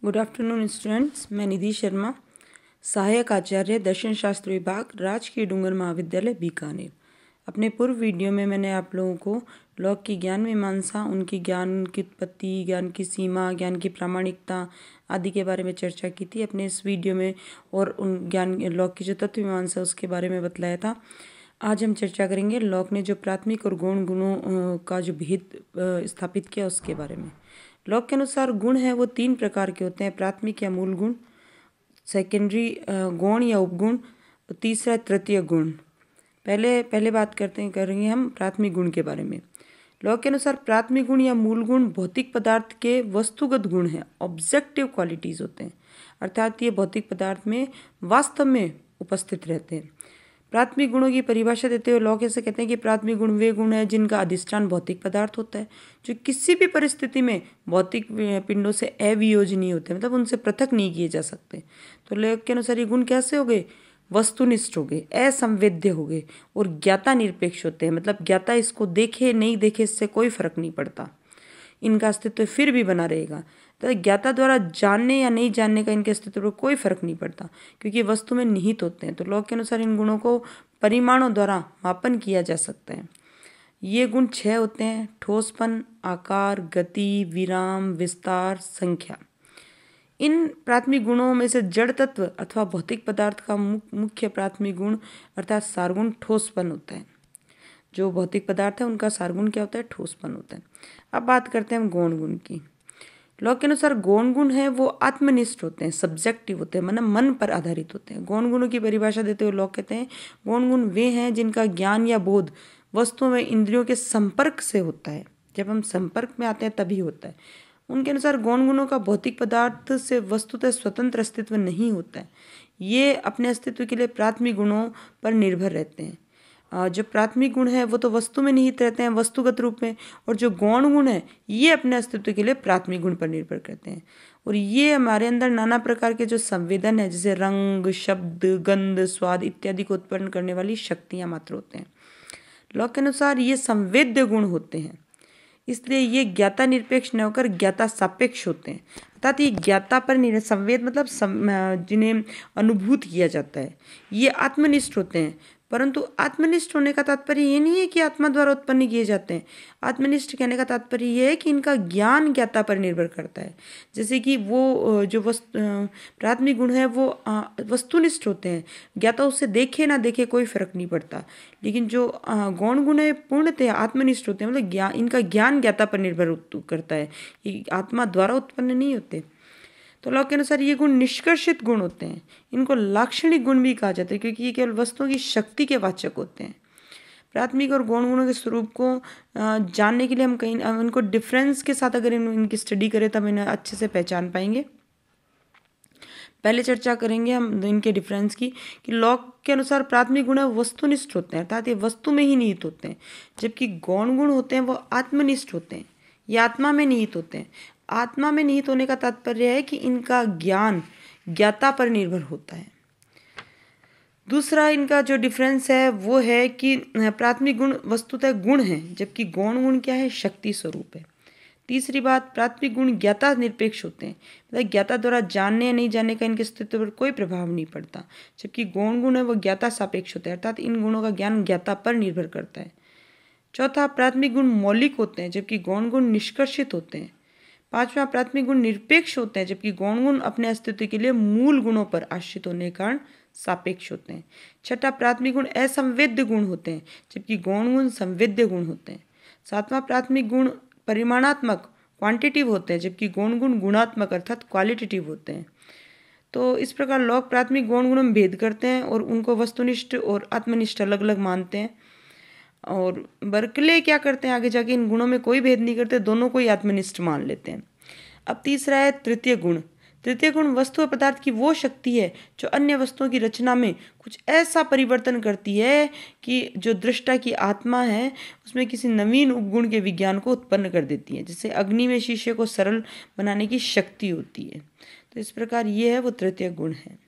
Good afternoon students. मैं निधि शर्मा, सहायक आचार्य दर्शन शास्त्र विभाग, राजकीय डूंगर महाविद्यालय बीकानेर। अपने पूर्व वीडियो में मैंने आप लोगों को लॉग की ज्ञान मीमांसा, उनकी ज्ञान की उत्पत्ति, ज्ञान की सीमा, ज्ञान की प्रामाणिकता आदि के बारे में चर्चा की थी अपने इस वीडियो में, और उन ज्ञान लॉग की जो तत्व मीमांसा उसके बारे में बतलाया था। आज हम चर्चा करेंगे लॉग ने जो प्राथमिक और गौण गुणों का जो भेद स्थापित किया उसके बारे में। लॉग के अनुसार गुण है वो 3 प्रकार के होते हैं: प्राथमिक या मूल गुण, सेकेंडरी गौण या उपगुण, तीसरा तृतीय गुण। पहले बात करेंगे हम प्राथमिक गुण के बारे में। लॉग के अनुसार प्राथमिक गुण या मूल गुण भौतिक पदार्थ के वस्तुगत गुण हैं, ऑब्जेक्टिव क्वालिटीज होते हैं, अर्थात ये भौतिक पदार्थ में वास्तव में उपस्थित रहते हैं। प्राथमिक गुणों की परिभाषा देते हुए लॉग ऐसे कहते हैं कि प्राथमिक गुण वे गुण है जिनका अधिष्ठान भौतिक पदार्थ होता है, जो किसी भी परिस्थिति में भौतिक पिंडों से अवियोजनीय होते हैं, मतलब उनसे पृथक नहीं किए जा सकते। तो लॉग के अनुसार ये गुण कैसे हो गए? वस्तुनिष्ठ हो गए, असंवेद्य हो गए और ज्ञाता निरपेक्ष होते हैं, मतलब ज्ञाता इसको देखे नहीं देखे इससे कोई फर्क नहीं पड़ता, इनका अस्तित्व फिर भी बना रहेगा। तो ज्ञाता द्वारा जानने या नहीं जानने का इनके अस्तित्व पर कोई फर्क नहीं पड़ता, क्योंकि वस्तु में निहित होते हैं। तो लॉग के अनुसार इन गुणों को परिमाणों द्वारा मापन किया जा सकता है। ये गुण 6 होते हैं: ठोसपन, आकार, गति, विराम, विस्तार, संख्या। इन प्राथमिक गुणों में से जड़ तत्व अथवा भौतिक पदार्थ का मुख्य प्राथमिक गुण अर्थात सारगुण ठोसपन होता है। जो भौतिक पदार्थ है उनका सारगुण क्या होता है? ठोसपन होता है। अब बात करते हैं हम गौण गुण की। लॉग के अनुसार गौण गुण है वो आत्मनिष्ठ होते हैं, सब्जेक्टिव होते हैं, मतलब मन पर आधारित होते हैं। गौण गुणों की परिभाषा देते हुए लॉग कहते हैं गौण गुण वे हैं जिनका ज्ञान या बोध वस्तुओं में इंद्रियों के संपर्क से होता है। जब हम संपर्क में आते हैं तभी होता है। उनके अनुसार गौण गुणों का भौतिक पदार्थ से वस्तुतः स्वतंत्र अस्तित्व नहीं होता है। ये अपने अस्तित्व के लिए प्राथमिक गुणों पर निर्भर रहते हैं। जो प्राथमिक गुण है वो तो वस्तु में निहित रहते हैं वस्तुगत रूप में, और जो गौण गुण है ये अपने अस्तित्व के लिए प्राथमिक गुण पर निर्भर करते हैं। और ये हमारे अंदर नाना प्रकार के जो संवेदन है, जैसे रंग, शब्द, गंध, स्वाद इत्यादि को उत्पन्न करने वाली शक्तियाँ मात्र होते हैं। लॉग के अनुसार ये संवेद्य गुण होते हैं, इसलिए ये ज्ञाता निरपेक्ष न होकर ज्ञाता सापेक्ष होते हैं। अर्थात ये ज्ञाता पर संवेद मतलब जिन्हें अनुभूत किया जाता है, ये आत्मनिष्ठ होते हैं। परंतु आत्मनिष्ठ होने का तात्पर्य ये नहीं है कि आत्मा द्वारा उत्पन्न किए जाते हैं। आत्मनिष्ठ कहने का तात्पर्य ये है कि इनका ज्ञान ज्ञाता पर निर्भर करता है। जैसे कि वो जो प्राथमिक गुण है वो वस्तुनिष्ठ होते हैं, ज्ञाता उससे देखे ना देखे कोई फर्क नहीं पड़ता। लेकिन जो गौण गुण है पूर्णतः आत्मनिष्ठ होते हैं, मतलब इनका ज्ञान ज्ञाता पर निर्भर करता है, ये आत्मा द्वारा उत्पन्न नहीं होते। तो लॉग के अनुसार ये गुण निष्कर्षित गुण होते हैं। इनको लाक्षणिक गुण भी कहा जाता है, क्योंकि ये केवल वस्तुओं की शक्ति के वाचक होते हैं। प्राथमिक और गौण गुणों के स्वरूप को जानने के लिए हम कहीं इनको डिफरेंस के साथ अगर इनकी स्टडी करें तब इन्हें अच्छे से पहचान पाएंगे। पहले चर्चा करेंगे हम इनके डिफरेंस की, कि लॉग के अनुसार प्राथमिक गुण है वस्तुनिष्ठ होते हैं, अर्थात ये वस्तु में ही निहित होते हैं, जबकि गौण गुण होते हैं वो आत्मनिष्ठ होते हैं, ये आत्मा में निहित होते हैं। आत्मा में निहित होने का तात्पर्य है कि इनका ज्ञान ज्ञाता पर निर्भर होता है। दूसरा इनका जो डिफरेंस है वो है कि प्राथमिक गुण वस्तुतः गुण है, जबकि गौण गुण क्या है? शक्ति स्वरूप है। तीसरी बात, प्राथमिक गुण ज्ञाता निरपेक्ष होते हैं, मतलब ज्ञाता द्वारा जानने या नहीं जानने का इनके अस्तित्व पर कोई प्रभाव नहीं पड़ता, जबकि गौण गुण है वो ज्ञाता सापेक्ष होते हैं, अर्थात इन गुणों का ज्ञान ज्ञाता पर निर्भर करता है। चौथा, प्राथमिक गुण मौलिक होते हैं, जबकि गौण गुण निष्कर्षित होते हैं। पांचवा, प्राथमिक गुण निरपेक्ष होते हैं, जबकि गौण गुण अपने अस्तित्व के लिए मूल गुणों पर आश्रित होने के कारण सापेक्ष होते हैं। छठा, प्राथमिक गुण असंवेद्य गुण होते हैं, जबकि गौण गुण संवेद्य गुण होते हैं। सातवां, प्राथमिक गुण परिमाणात्मक क्वांटिटिव होते हैं, जबकि गौण गुण गुणात्मक अर्थात क्वालिटेटिव होते हैं। तो इस प्रकार लॉग प्राथमिक गौण गुणों में भेद करते हैं और उनको वस्तुनिष्ठ और आत्मनिष्ठ अलग अलग मानते हैं। और बर्कले क्या करते हैं, आगे जाके इन गुणों में कोई भेद नहीं करते, दोनों को ही आत्मनिष्ठ मान लेते हैं। अब तीसरा है तृतीय गुण। तृतीय गुण वस्तु और पदार्थ की वो शक्ति है जो अन्य वस्तुओं की रचना में कुछ ऐसा परिवर्तन करती है कि जो दृष्टा की आत्मा है उसमें किसी नवीन उपगुण के विज्ञान को उत्पन्न कर देती है, जैसे अग्नि में शीशे को सरल बनाने की शक्ति होती है। तो इस प्रकार ये है वो तृतीय गुण है।